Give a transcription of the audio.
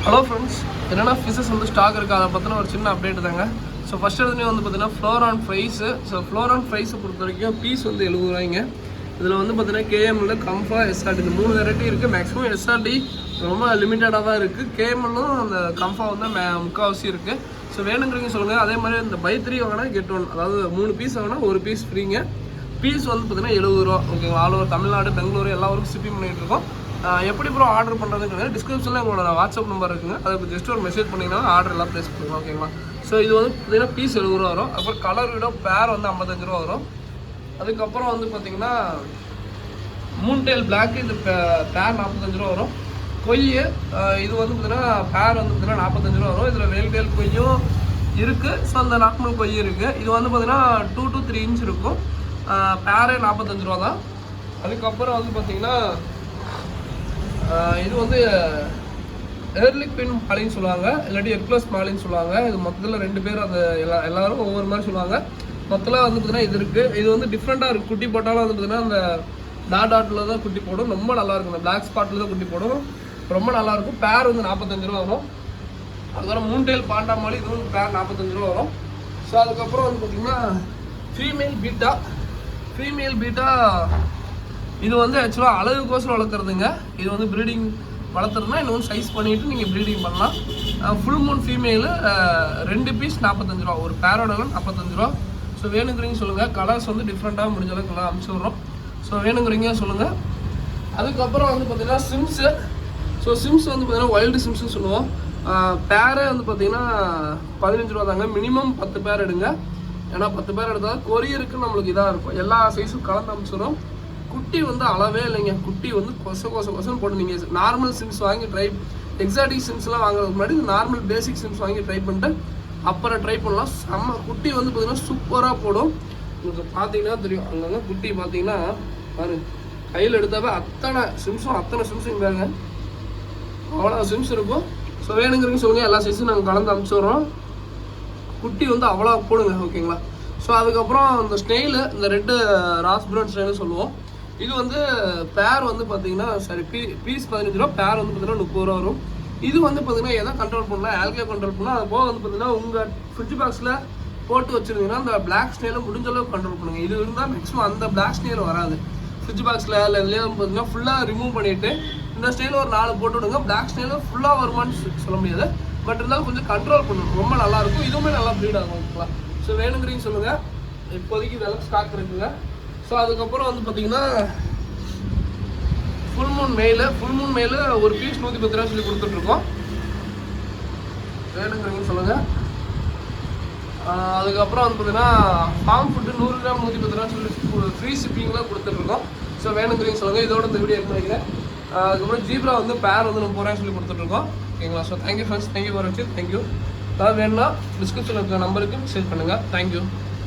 Hello friends, என்னென்னா fishes வந்து stock இருக்குது, அதை பற்றின ஒரு சின்ன அப்டேட் தாங்க. ஸோ ஃபஸ்ட் எடுத்துனே வந்து பார்த்தீங்கன்னா ஃப்ளோரான் ஃப்ரைஸு. ஸோ ஃப்ளோரான் ஃப்ரைஸை பொறுத்த வரைக்கும் பீஸ் வந்து 70 ரூபாய்ங்க. இதில் வந்து பார்த்தீங்கன்னா கேஎம்எல்ல கம்ஃபா எஸ்ஆர்டி இந்த 3 வெரைட்டி இருக்குது. மேக்ஸிமம் எஸ்ஆர்டி ரொம்ப லிமிட்டடாக தான் இருக்குது. கேஎம்எல்லும் அந்த கம்ஃபா வந்து முக்கால்வாசி இருக்குது. ஸோ வேணுங்கிறீங்க சொல்லுங்கள். அதே மாதிரி இந்த பை 3 வாங்கினா கெட் 1, அதாவது 3 பீஸ் வாங்கினா 1 பீஸ் ஃப்ரீங்க. பீஸ் வந்து பார்த்தீங்கன்னா 70 ரூபா. ஓகேங்களா, ஆல் ஓவர் தமிழ்நாடு, பெங்களூரு எல்லா ஊருக்கும் ஷிப்பிங் பண்ணிகிட்டு இருக்கோம். எப்படி ப்ரோ ஆர்டர் பண்ணுறதுன்னு டிஸ்கிரிப்ஷனில் உங்களோட வாட்ஸ்அப் நம்பர் இருக்குங்க. அதுக்கு ஜஸ்ட் ஒரு மெசேஜ் பண்ணிங்கன்னா ஆர்டர் எல்லாம் ப்ளேஸ் பண்ணுவோம். ஓகேங்களா, ஸோ இது வந்து பார்த்தீங்கன்னா பீஸ் 70 ரூபா வரும். அப்புறம் கலர் விட பேர் வந்து 55 ரூபா வரும். அதுக்கப்புறம் வந்து பார்த்தீங்கன்னா மூன்டேல் பிளாக், இது பேர் 45 ரூபா வரும். கொய் இது வந்து பார்த்தீங்கன்னா பேர் வந்து பார்த்தீங்கன்னா 45 ரூபா வரும். இதில் வேல்டேல் கொய்யும் இருக்குது. ஸோ அந்த நார்மல் கொய் இருக்குது. இது வந்து பார்த்தீங்கன்னா 2 to 3 இன்ச் இருக்கும். பேரே 45 ரூபா தான். அதுக்கப்புறம் வந்து பார்த்தீங்கன்னா இது வந்து ஏர்லிக் பின் மாலின்னு சொல்லுவாங்க, இல்லாட்டி எக்லஸ் மாலின்னு சொல்லுவாங்க. இது மொத்தத்தில் 2 பேர், அது எல்லாரும் ஒவ்வொரு மாதிரி சொல்லுவாங்க. மொத்தத்தில் வந்து பார்த்தீங்கன்னா இது இருக்குது. இது வந்து டிஃப்ரெண்ட்டாக இருக்குது. குட்டி போட்டாலும் வந்து பார்த்தீங்கன்னா அந்த டாட்டில் தான் குட்டி போடும். ரொம்ப நல்லாயிருக்கும். இந்த பிளாக் ஸ்பாட்டில் தான் குட்டி போடும். ரொம்ப நல்லாயிருக்கும். பேர் வந்து 45 ரூபா வரும். அதுக்கப்புறம் மூன்டேல் பாண்டா மாலி, இது வந்து பேர் 45 ரூபா வரும். ஸோ அதுக்கப்புறம் வந்து பார்த்திங்கன்னா ஃபீமேல் பீட்டா இது வந்து ஆக்சுவலாக அழகுக்கோசரம் வளர்க்குறதுங்க. இது வந்து ப்ரீடிங் வளர்த்துறதுனா இன்னும் சைஸ் பண்ணிவிட்டு நீங்கள் ப்ரீடிங் பண்ணலாம். ஃபுல் மூன் ஃபீமேலு 2 பீஸ் 45 ரூபா. ஒரு பேரோட 45 ரூபா. ஸோ வேணுங்கிறீங்க சொல்லுங்கள். கலர்ஸ் வந்து டிஃப்ரெண்ட்டாக முடிஞ்ச அளவுக்கு நல்லா அனுப்பிச்சி விட்றோம். ஸோ வேணுங்கிறீங்க சொல்லுங்கள். அதுக்கப்புறம் வந்து பார்த்திங்கன்னா சிம்ஸு. ஸோ சிம்ஸ் வந்து பார்த்திங்கன்னா வைல்டு சிம்ஸ்னு சொல்லுவோம். பேரே வந்து பார்த்திங்கன்னா 15 ரூபா தாங்க. மினிமம் 10 பேர் எடுங்க. ஏன்னா 10 பேர் எடுத்தால் கொரியருக்கு நம்மளுக்கு இதாக இருக்கும். எல்லா சைஸும் கலந்து அனுப்பிச்சிடும். குட்டி வந்து அளவே இல்லைங்க. குட்டி வந்து கொசன்னு போட்டு நீங்கள் நார்மல் சிம்ஸ் வாங்கி எக்ஸாட்டிக் சிம்ஸ்லாம் வாங்குறதுக்கு முன்னாடி நார்மல் பேசிக் சிம்ஸ் வாங்கி ட்ரை பண்ணிட்டு அப்புறம் ட்ரை பண்ணலாம். செம்ம குட்டி வந்து பார்த்தீங்கன்னா சூப்பராக போடும். உங்களுக்கு பார்த்தீங்கன்னா தெரியும். அங்கங்கே குட்டி பார்த்தீங்கன்னா பாரு, கையில் எடுத்தாவே அத்தனை சிம்ஸும் பாருங்க, அவ்வளோ சிம்ஸ் இருக்கும். ஸோ வேணுங்கிறீங்க சொல்லுங்கள். எல்லா சைஸும் நாங்கள் கலந்து அனுப்பிச்சிடுறோம். குட்டி வந்து அவ்வளோ போடுங்க. ஓகேங்களா, ஸோ அதுக்கப்புறம் இந்த ஸ்னெயிலு, இந்த ரெட்டு ராஸ்பிரன் ஸ்னெயில்னு சொல்லுவோம். இது வந்து பேர் வந்து பார்த்தீங்கன்னா பீஸ் 15 ரூபா, பேர் வந்து பார்த்தீங்கன்னா 30 ரூபா வரும். இது வந்து பார்த்தீங்கன்னா எதை கண்ட்ரோல் பண்ணலாம், ஆல்கே கண்ட்ரோல் பண்ணலாம். அது போக வந்து பார்த்தீங்கன்னா உங்கள் ஃப்ரிட்ஜ் பாக்ஸில் போட்டு வச்சுருந்தீங்கன்னா அந்த பிளாக் ஸ்னெயிலும் முடிஞ்ச அளவுக்கு கண்ட்ரோல் பண்ணுங்கள். இது இருந்தால் மேக்ஸிமம் அந்த பிளாக் ஸ்னெயில் வராது. ஃப்ரிட்ஜ் பாக்ஸில் இல்லை இதுலேயே வந்து பார்த்தீங்கன்னா ஃபுல்லாக ரிமூவ் பண்ணிவிட்டு இந்த ஸ்னெயில் ஒரு 4 போட்டு விடுங்க. பிளாக் ஸ்னெயிலும் ஃபுல்லாக வருமானு சொல்ல முடியாது, பட் இருந்தாலும் கொஞ்சம் கண்ட்ரோல் பண்ணணும். ரொம்ப நல்லாயிருக்கும். இதுவுமே நல்லா ப்ரீட் ஆகும். ஓகேங்களா, ஸோ வேணுங்கிறீங்க சொல்லுங்கள். இப்போதைக்கு இதெல்லாம் ஸ்டாக் இருக்குங்க. ஸோ அதுக்கப்புறம் வந்து பார்த்தீங்கன்னா ஃபுல் மூன் மெயிலு ஒரு பீஸ் 110 ரூபா சொல்லி கொடுத்துட்ருக்கோம். வேணுங்கிறீங்கன்னு சொல்லுங்கள். அதுக்கப்புறம் வந்து பார்த்தீங்கன்னா ஃபார்ம் ஃபுட்டு 100 கிராம் 110 ரூபா சொல்லி ஃப்ரீ ஷிப்பிங்கில் கொடுத்துட்ருக்கோம். ஸோ வேணுங்கிறீங்க சொல்லுங்கள். இதோட இந்த வீடியோ நினைக்கிறேன். அதுக்கப்புறம் ஜீப்ரா வந்து பேர் வந்து 30 ரூபா சொல்லி கொடுத்துட்ருக்கோம். ஓகேங்களா, so thank you friends, thank you for வாட்சிங். தேங்க்யூ. அதாவது வேணும்னா டிஸ்கிரிப்ஷனில் இருக்கிற நம்பருக்கு மெசேஜ் பண்ணுங்கள். தேங்க்யூ.